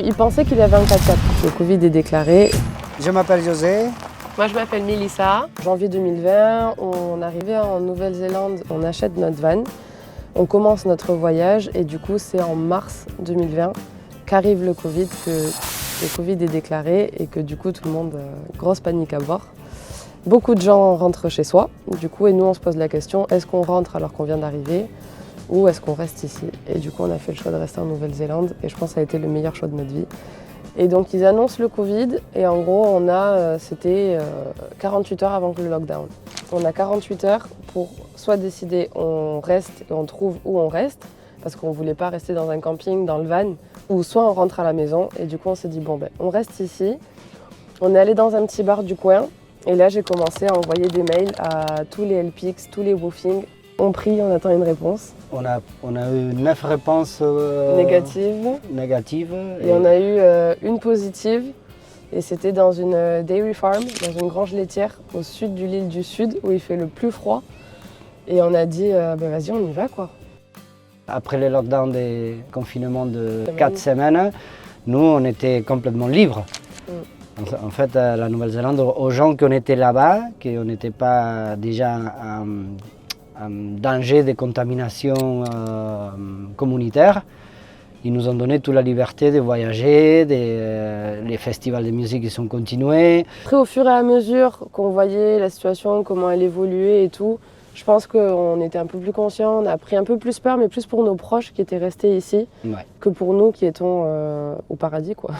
Il pensait qu'il avait un 4-4. Le Covid est déclaré. Je m'appelle José. Moi, je m'appelle Mélissa. Janvier 2020, on arrivait en Nouvelle-Zélande, on achète notre van, on commence notre voyage et du coup, c'est en mars 2020 qu'arrive le Covid, que le Covid est déclaré et que du coup, tout le monde, grosse panique à bord. Beaucoup de gens rentrent chez soi, du coup, et nous, on se pose la question, est-ce qu'on rentre alors qu'on vient d'arriver ou est-ce qu'on reste ici? Et du coup, on a fait le choix de rester en Nouvelle-Zélande et je pense que ça a été le meilleur choix de notre vie. Et donc, ils annoncent le Covid et en gros, c'était 48 heures avant que le lockdown. On a 48 heures pour soit décider on reste et on trouve où on reste, parce qu'on ne voulait pas rester dans un camping, dans le van, ou soit on rentre à la maison. Et du coup, on s'est dit, bon, on reste ici. On est allé dans un petit bar du coin et là, j'ai commencé à envoyer des mails à tous les LPX, tous les woofing. On prie, on attend une réponse. On a eu 9 réponses négatives. Et on a eu une positive. Et c'était dans une dairy farm, dans une grange laitière au sud de l'île du Sud, où il fait le plus froid. Et on a dit, vas-y, on y va quoi. Après le lockdown des confinements de 4 semaines, nous, on était complètement libres. En fait, la Nouvelle-Zélande, aux gens qui étaient là-bas, qu'on n'était pas déjà en danger de contamination communautaire, ils nous ont donné toute la liberté de voyager, les festivals de musique ils sont continués. Après, au fur et à mesure qu'on voyait la situation, comment elle évoluait et tout, je pense qu'on était un peu plus conscients, on a pris un peu plus peur, mais plus pour nos proches qui étaient restés ici que pour nous qui étions au paradis, quoi.